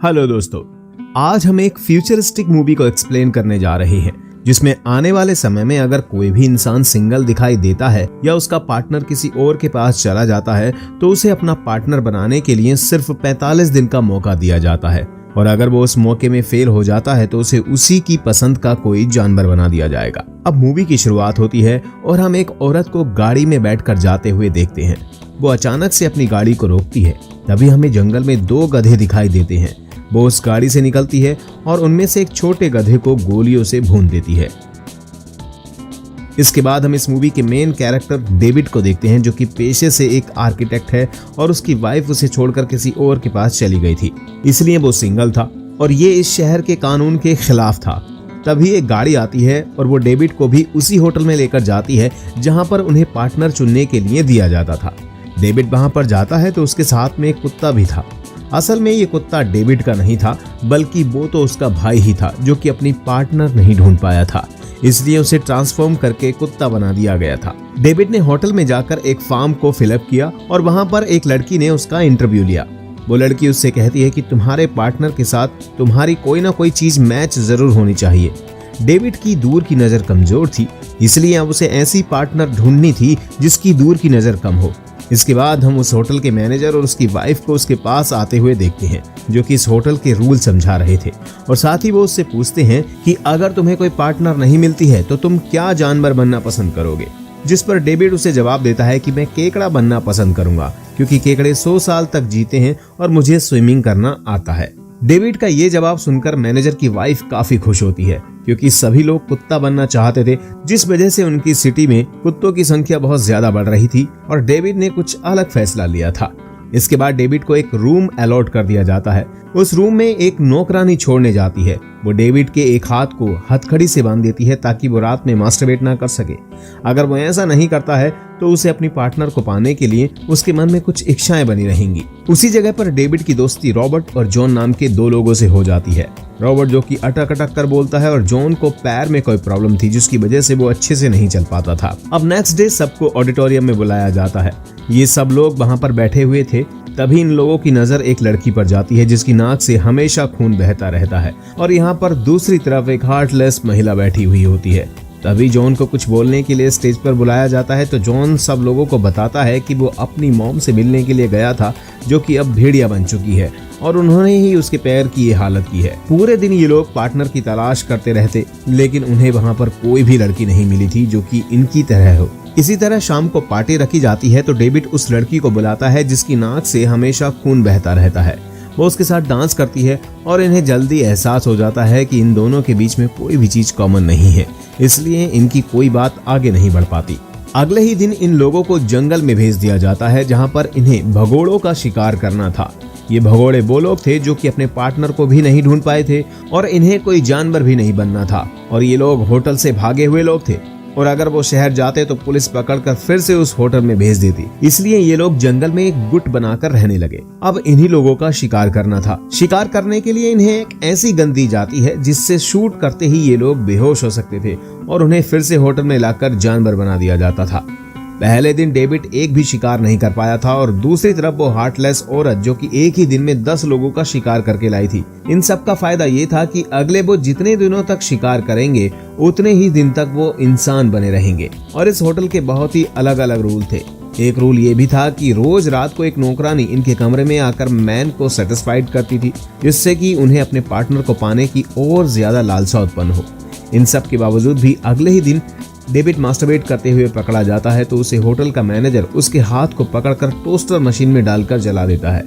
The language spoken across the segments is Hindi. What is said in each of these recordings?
हेलो दोस्तों, आज हम एक फ्यूचरिस्टिक मूवी को एक्सप्लेन करने जा रहे हैं जिसमें आने वाले समय में अगर कोई भी इंसान सिंगल दिखाई देता है या उसका पार्टनर किसी और के पास चला जाता है तो उसे अपना पार्टनर बनाने के लिए सिर्फ 45 दिन का मौका दिया जाता है और अगर वो उस मौके में फेल हो जाता है तो उसे उसी की पसंद का कोई जानवर बना दिया जाएगा। अब मूवी की शुरुआत होती है और हम एक औरत को गाड़ी में बैठकर जाते हुए देखते हैं। वो अचानक से अपनी गाड़ी को रोकती है। तभी हमें जंगल में 2 गधे दिखाई देते हैं। वो उस गाड़ी से निकलती है और उनमें से एक छोटे गधे को गोलियों से भून देती है। इसके बाद हम इस मूवी के मेन कैरेक्टर डेविड को देखते हैं जो कि पेशे से एक आर्किटेक्ट है और उसकी वाइफ उसे छोड़कर किसी और के पास चली गई थी, इसलिए वो सिंगल था और ये इस शहर के कानून के खिलाफ था। तभी एक गाड़ी आती है और वो डेविड को भी उसी होटल में लेकर जाती है जहां पर उन्हें पार्टनर चुनने के लिए दिया जाता था। डेविड वहां पर जाता है तो उसके साथ में एक कुत्ता भी था। असल में ये कुत्ता डेविड का नहीं था बल्कि वो तो उसका भाई ही था जो कि अपनी पार्टनर नहीं ढूंढ पाया था, इसलिए उसे ट्रांसफॉर्म करके कुत्ता बना दिया गया था। डेविड ने होटल में जाकर एक फॉर्म को फिलअप किया और वहां पर एक लड़की ने उसका इंटरव्यू लिया। वो लड़की उससे कहती है कि तुम्हारे पार्टनर के साथ तुम्हारी कोई ना कोई चीज मैच जरूर होनी चाहिए। डेविड की दूर की नजर कमजोर थी, इसलिए अब उसे ऐसी पार्टनर ढूंढनी थी जिसकी दूर की नजर कम हो। इसके बाद हम उस होटल के मैनेजर और उसकी वाइफ को उसके पास आते हुए देखते हैं जो कि इस होटल के रूल समझा रहे थे और साथ ही वो उससे पूछते हैं कि अगर तुम्हें कोई पार्टनर नहीं मिलती है तो तुम क्या जानवर बनना पसंद करोगे। जिस पर डेविड उसे जवाब देता है कि मैं केकड़ा बनना पसंद करूंगा क्योंकि केकड़े 100 साल तक जीते हैं और मुझे स्विमिंग करना आता है। डेविड का ये जवाब सुनकर मैनेजर की वाइफ काफी खुश होती है क्योंकि सभी लोग कुत्ता बनना चाहते थे, जिस वजह से उनकी सिटी में कुत्तों की संख्या बहुत ज्यादा बढ़ रही थी और डेविड ने कुछ अलग फैसला लिया था। इसके बाद डेविड को एक रूम अलॉट कर दिया जाता है। उस रूम में एक नौकरानी छोड़ने जाती है। वो डेविड के एक हाथ को हथकड़ी से बांध देती है ताकि वो रात में मास्टरबेट ना कर सके। अगर वो ऐसा नहीं करता है तो उसे अपनी पार्टनर को पाने के लिए उसके मन में कुछ इच्छाएं बनी रहेंगी। उसी जगह पर डेविड की दोस्ती रॉबर्ट और जॉन नाम के 2 लोगों से हो जाती है। रॉबर्ट जो कि अटक अटक कर बोलता है और जॉन को पैर में कोई प्रॉब्लम थी जिसकी वजह से वो अच्छे से नहीं चल पाता था। अब नेक्स्ट डे सबको ऑडिटोरियम में बुलाया जाता है। ये सब लोग वहां पर बैठे हुए थे। तभी इन लोगों की नजर एक लड़की पर जाती है जिसकी नाक से हमेशा खून बहता रहता है और यहाँ पर दूसरी तरफ एक हार्टलेस महिला बैठी हुई होती है। तभी जॉन को कुछ बोलने के लिए स्टेज पर बुलाया जाता है तो जॉन सब लोगों को बताता है कि वो अपनी मॉम से मिलने के लिए गया था जो कि अब भेड़िया बन चुकी है और उन्होंने ही उसके पैर की ये हालत की है। पूरे दिन ये लोग पार्टनर की तलाश करते रहते लेकिन उन्हें वहां पर कोई भी लड़की नहीं मिली थी जो कि इनकी तरह हो। इसी तरह शाम को पार्टी रखी जाती है तो डेविड उस लड़की को बुलाता है जिसकी नाक से हमेशा खून बहता रहता है। वो उसके साथ डांस करती है और इन्हें जल्दी एहसास हो जाता है कि इन दोनों के बीच में कोई भी चीज कॉमन नहीं है, इसलिए इनकी कोई बात आगे नहीं बढ़ पाती। अगले ही दिन इन लोगों को जंगल में भेज दिया जाता है जहां पर इन्हें भगोड़ों का शिकार करना था। ये भगोड़े वो लोग थे जो कि अपने पार्टनर को भी नहीं ढूंढ पाए थे और इन्हें कोई जानवर भी नहीं बनना था और ये लोग होटल से भागे हुए लोग थे और अगर वो शहर जाते तो पुलिस पकड़कर फिर से उस होटल में भेज देती, इसलिए ये लोग जंगल में एक गुट बनाकर रहने लगे। अब इन्हीं लोगों का शिकार करना था। शिकार करने के लिए इन्हें एक ऐसी गन दी जाती है जिससे शूट करते ही ये लोग बेहोश हो सकते थे और उन्हें फिर से होटल में लाकर जानवर बना दिया जाता था। पहले दिन डेविड एक भी शिकार नहीं कर पाया था और दूसरी तरफ वो हार्टलेस औरत जो कि एक ही दिन में 10 लोगों का शिकार करके लाई थी। इन सब का फायदा ये था कि अगले वो जितने दिनों तक शिकार करेंगे उतने ही दिन तक वो इंसान बने रहेंगे। और इस होटल के बहुत ही अलग अलग रूल थे। एक रूल ये भी था कि रोज रात को एक नौकरानी इनके कमरे में आकर मैन को सेटिस्फाइड करती थी जिससे कि उन्हें अपने पार्टनर को पाने की और ज्यादा लालसा उत्पन्न हो। इन सब के बावजूद भी अगले ही दिन डेविड मास्टरबेट करते हुए पकड़ा जाता है तो उसे होटल का मैनेजर उसके हाथ को पकड़कर टोस्टर मशीन में डालकर जला देता है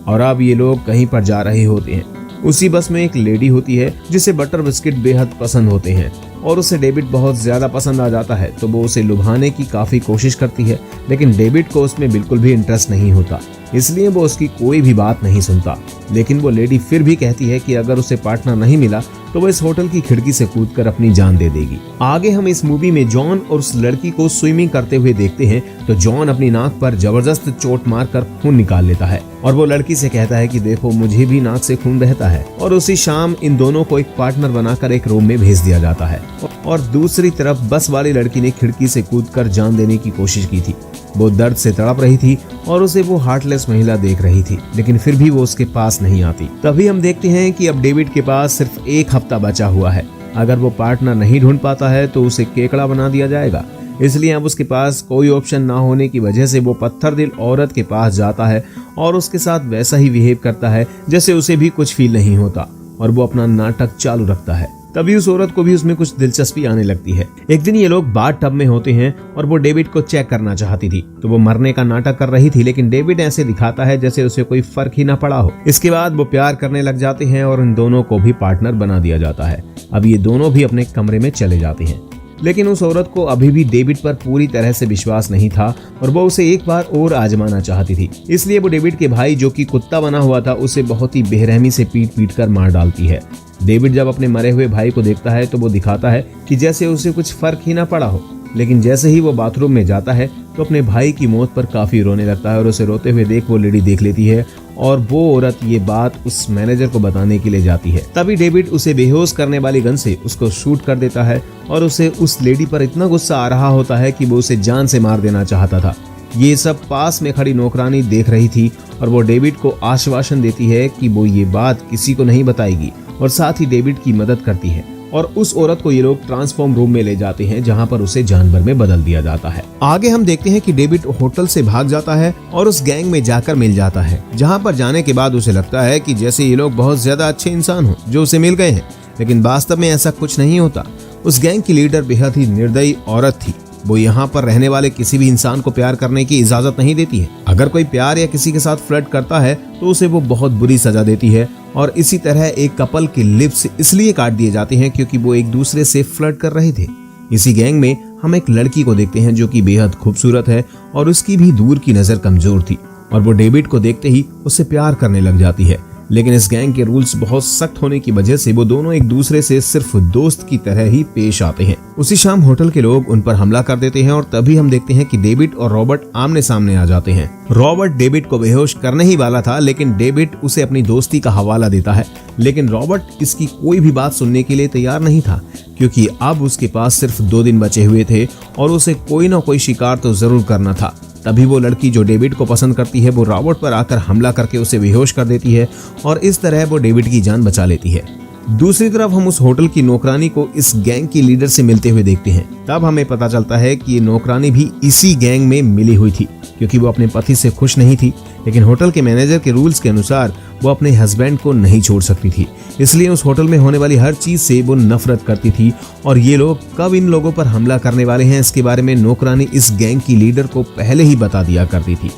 और अब ये लोग कहीं पर जा रहे होते हैं। उसी बस में एक लेडी होती है जिसे बटर बिस्किट बेहद पसंद होते हैं और उसे डेविड बहुत ज्यादा पसंद आ जाता है तो वो उसे लुभाने की काफी कोशिश करती है लेकिन डेविड को उसमें बिल्कुल भी इंटरेस्ट नहीं होता, इसलिए वो उसकी कोई भी बात नहीं सुनता। लेकिन वो लेडी फिर भी कहती है कि अगर उसे पार्टनर नहीं मिला तो वो इस होटल की खिड़की से कूदकर अपनी जान दे देगी। आगे हम इस मूवी में जॉन और उस लड़की को स्विमिंग करते हुए देखते हैं तो जॉन अपनी नाक पर जबरदस्त चोट मारकर खून निकाल लेता है और वो लड़की से कहता है कि देखो मुझे भी नाक से खून बहता है। और उसी शाम इन दोनों को एक पार्टनर बनाकर एक रूम में भेज दिया जाता है और दूसरी तरफ बस वाली लड़की ने खिड़की से कूदकर जान देने की कोशिश की थी। वो दर्द से तड़प रही थी और उसे वो हार्टलेस महिला देख रही थी, लेकिन फिर भी वो उसके पास नहीं आती। तभी हम देखते हैं कि अब डेविड के पास सिर्फ 1 हफ्ता बचा हुआ है। अगर वो पार्टनर नहीं ढूंढ पाता है तो उसे केकड़ा बना दिया जाएगा। इसलिए अब उसके पास कोई ऑप्शन ना होने की वजह से वो पत्थर दिल औरत के पास जाता है और उसके साथ वैसा ही बिहेव करता है जैसे उसे भी कुछ फील नहीं होता, और वो अपना नाटक चालू रखता है। तभी उस औरत को भी उसमें कुछ दिलचस्पी आने लगती है। एक दिन ये लोग बाथ टब में होते हैं और वो डेविड को चेक करना चाहती थी, तो वो मरने का नाटक कर रही थी, लेकिन डेविड ऐसे दिखाता है जैसे उसे कोई फर्क ही ना पड़ा हो। इसके बाद वो प्यार करने लग जाते हैं और इन दोनों को भी पार्टनर बना दिया जाता है। अब ये दोनों भी अपने कमरे में चले जाते हैं, लेकिन उस औरत को अभी भी डेविड पर पूरी तरह से विश्वास नहीं था और वो उसे एक बार और आजमाना चाहती थी। इसलिए वो डेविड के भाई, जो कि कुत्ता बना हुआ था, उसे बहुत ही बेरहमी से पीट कर मार डालती है। डेविड जब अपने मरे हुए भाई को देखता है तो वो दिखाता है कि जैसे उसे कुछ फर्क ही ना पड़ा हो, लेकिन जैसे ही वो बाथरूम में जाता है तो अपने भाई की मौत पर काफी रोने लगता है और उसे रोते हुए वो लेडी देख लेती है और वो औरत ये बात उस मैनेजर को बताने के लिए जाती है। तभी डेविड उसे बेहोश करने वाली गन से उसको शूट कर देता है और उसे उस लेडी पर इतना गुस्सा आ रहा होता है कि वो उसे जान से मार देना चाहता था। ये सब पास में खड़ी नौकरानी देख रही थी और वो डेविड को आश्वासन देती है कि वो ये बात किसी को नहीं बताएगी और साथ ही डेविड की मदद करती है। और उस औरत को ये लोग ट्रांसफॉर्म रूम में ले जाते हैं, जहां पर उसे जानवर में बदल दिया जाता है। आगे हम देखते हैं कि डेविड होटल से भाग जाता है और उस गैंग में जाकर मिल जाता है, जहां पर जाने के बाद उसे लगता है कि जैसे ये लोग बहुत ज्यादा अच्छे इंसान हो जो उसे मिल गए हैं, लेकिन वास्तव में ऐसा कुछ नहीं होता। उस गैंग की लीडर बेहद ही निर्दयी औरत थी। वो यहाँ पर रहने वाले किसी भी इंसान को प्यार करने की इजाजत नहीं देती है। अगर कोई प्यार या किसी के साथ फ्लर्ट करता है तो उसे वो बहुत बुरी सजा देती है। और इसी तरह एक कपल के लिप्स इसलिए काट दिए जाते हैं क्योंकि वो एक दूसरे से फ्लर्ट कर रहे थे। इसी गैंग में हम एक लड़की को देखते हैं जो कि बेहद खूबसूरत है और उसकी भी दूर की नजर कमजोर थी और वो डेविड को देखते ही उससे प्यार करने लग जाती है। लेकिन इस गैंग के रूल्स बहुत सख्त होने की वजह से वो दोनों एक दूसरे से सिर्फ दोस्त की तरह ही पेश आते हैं। उसी शाम होटल के लोग उन पर हमला कर देते हैं और तभी हम देखते हैं कि डेविड और रॉबर्ट आमने सामने आ जाते हैं। रॉबर्ट डेविड को बेहोश करने ही वाला था, लेकिन डेविड उसे अपनी दोस्ती का हवाला देता है। लेकिन रॉबर्ट इसकी कोई भी बात सुनने के लिए तैयार नहीं था, क्योंकि अब उसके पास सिर्फ 2 दिन बचे हुए थे और उसे कोई ना कोई शिकार तो जरूर करना था। तभी वो लड़की जो डेविड को पसंद करती है वो रॉबर्ट पर आकर हमला करके उसे बेहोश कर देती है और इस तरह वो डेविड की जान बचा लेती है। दूसरी तरफ हम उस होटल की नौकरानी को इस गैंग की लीडर से मिलते हुए देखते हैं। तब हमें पता चलता है कि ये नौकरानी भी इसी गैंग में मिली हुई थी, क्योंकि वो अपने पति से खुश नहीं थी, लेकिन होटल के मैनेजर के रूल्स के अनुसार वो अपने हस्बैंड को नहीं छोड़ सकती थी। इसलिए उस होटल में होने वाली हर चीज से वो नफरत करती थी और ये लोग कब इन लोगों पर हमला करने वाले हैं इसके बारे में नौकरानी इस गैंग की लीडर को पहले ही बता दिया करती थी।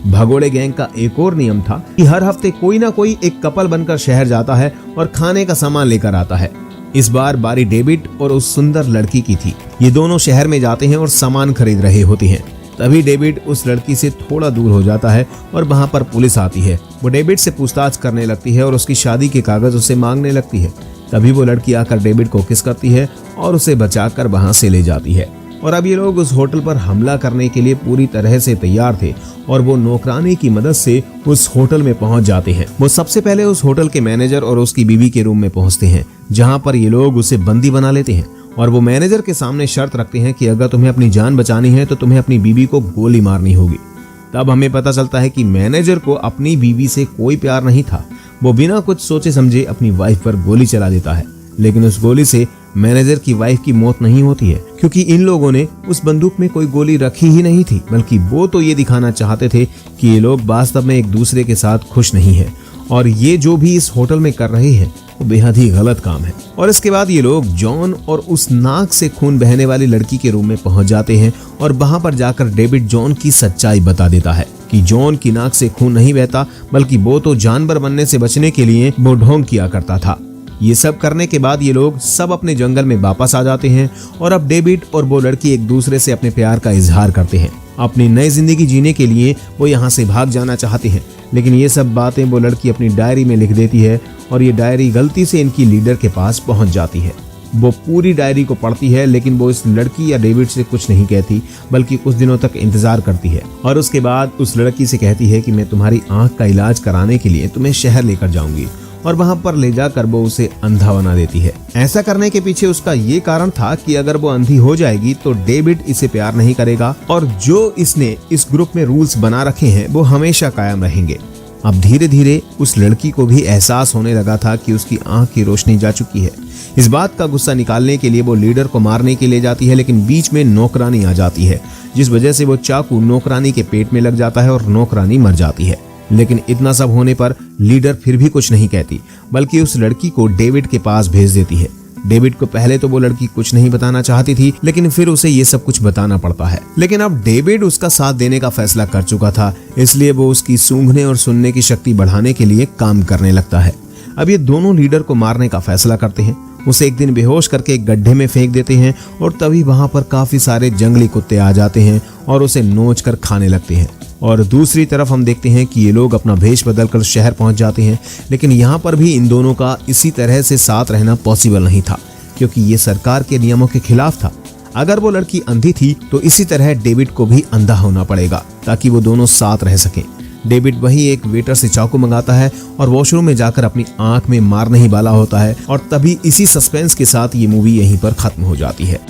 भगोड़े गैंग का एक और नियम था कि हर हफ्ते कोई ना कोई एक कपल बनकर शहर जाता है और खाने का सामान लेकर आता है। इस बार बारी डेविड और उस सुंदर लड़की की थी। ये दोनों शहर में जाते हैं और सामान खरीद रहे होते हैं। तभी डेविड उस लड़की से थोड़ा दूर हो जाता है और वहां पर पुलिस आती है। वो डेविड से पूछताछ करने लगती है और उसकी शादी के कागज उसे मांगने लगती है। तभी वो लड़की आकर डेविड को किस करती है और उसे बचाकर वहां से ले जाती है। और अब ये लोग उस होटल पर हमला करने के लिए पूरी तरह से तैयार थे और वो नौकरानी की मदद से उस होटल में पहुंच जाते हैं। वो सबसे पहले उस होटल के मैनेजर और उसकी बीवी के रूम में पहुंचते हैं, जहां पर ये लोग उसे बंदी बना लेते हैं और वो मैनेजर के सामने शर्त रखते हैं कि अगर तुम्हें अपनी जान बचानी है तो तुम्हें अपनी बीवी को गोली मारनी होगी। तब हमें पता चलता है कि मैनेजर को अपनी बीवी से कोई प्यार नहीं था। वो बिना कुछ सोचे समझे अपनी वाइफ पर गोली चला देता है, लेकिन उस गोली से मैनेजर की वाइफ की मौत नहीं होती है, क्योंकि इन लोगों ने उस बंदूक में कोई गोली रखी ही नहीं थी, बल्कि वो तो ये दिखाना चाहते थे कि ये लोग वास्तव में एक दूसरे के साथ खुश नहीं है और ये जो भी इस होटल में कर रहे हैं वो बेहद ही गलत काम है। और इसके बाद ये लोग जॉन और उस नाक से खून बहने वाली लड़की के रूम में पहुंच जाते हैं और वहां पर जाकर डेविड जॉन की सच्चाई बता देता है कि जॉन की नाक से खून नहीं बहता, बल्कि वो तो जानवर बनने से बचने के लिए वो ढोंग किया करता था। ये सब करने के बाद ये लोग सब अपने जंगल में वापस आ जाते हैं और अब डेविड और वो लड़की एक दूसरे से अपने प्यार का इजहार करते हैं। अपनी नई जिंदगी जीने के लिए वो यहाँ से भाग जाना चाहते हैं, लेकिन ये सब बातें वो लड़की अपनी डायरी में लिख देती है और ये डायरी गलती से इनकी लीडर के पास पहुंच जाती है। वो पूरी डायरी को पढ़ती है, लेकिन वो इस लड़की या डेविड से कुछ नहीं कहती, बल्कि कुछ दिनों तक इंतजार करती है और उसके बाद उस लड़की से कहती है कि मैं तुम्हारी आंख का इलाज कराने के लिए तुम्हें शहर लेकर जाऊंगी और वहां पर ले जाकर वो उसे अंधा बना देती है। ऐसा करने के पीछे उसका ये कारण था कि अगर वो अंधी हो जाएगी तो डेविड इसे प्यार नहीं करेगा और जो इसने इस ग्रुप में रूल्स बना रखे हैं वो हमेशा कायम रहेंगे। अब धीरे धीरे उस लड़की को भी एहसास होने लगा था कि उसकी आंख की रोशनी जा चुकी है। इस बात का गुस्सा निकालने के लिए वो लीडर को मारने के लिए जाती है, लेकिन बीच में नौकरानी आ जाती है, जिस वजह से वो चाकू नौकरानी के पेट में लग जाता है और नौकरानी मर जाती है। लेकिन इतना सब होने पर लीडर फिर भी कुछ नहीं कहती, बल्कि उस लड़की को डेविड के पास भेज देती है। डेविड को पहले तो वो लड़की कुछ नहीं बताना चाहती थी, लेकिन फिर उसे ये सब कुछ बताना पड़ता है। लेकिन अब डेविड उसका साथ देने का फैसला कर चुका था, इसलिए वो उसकी सूंघने और सुनने की शक्ति बढ़ाने के लिए काम करने लगता है। अब ये दोनों लीडर को मारने का फैसला करते हैं। उसे एक दिन बेहोश करके एक गड्ढे में फेंक देते हैं और तभी वहां पर काफी सारे जंगली कुत्ते आ जाते हैं और उसे नोच कर खाने लगते हैं। और दूसरी तरफ हम देखते हैं कि ये लोग अपना भेष बदलकर शहर पहुंच जाते हैं, लेकिन यहाँ पर भी इन दोनों का इसी तरह से साथ रहना पॉसिबल नहीं था, क्योंकि ये सरकार के नियमों के खिलाफ था। अगर वो लड़की अंधी थी तो इसी तरह डेविड को भी अंधा होना पड़ेगा ताकि वो दोनों साथ रह सकें। डेविड वहीं एक वेटर से चाकू मंगाता है और वॉशरूम में जाकर अपनी आंख में मारने ही वाला होता है और तभी इसी सस्पेंस के साथ ये मूवी यहीं पर खत्म हो जाती है।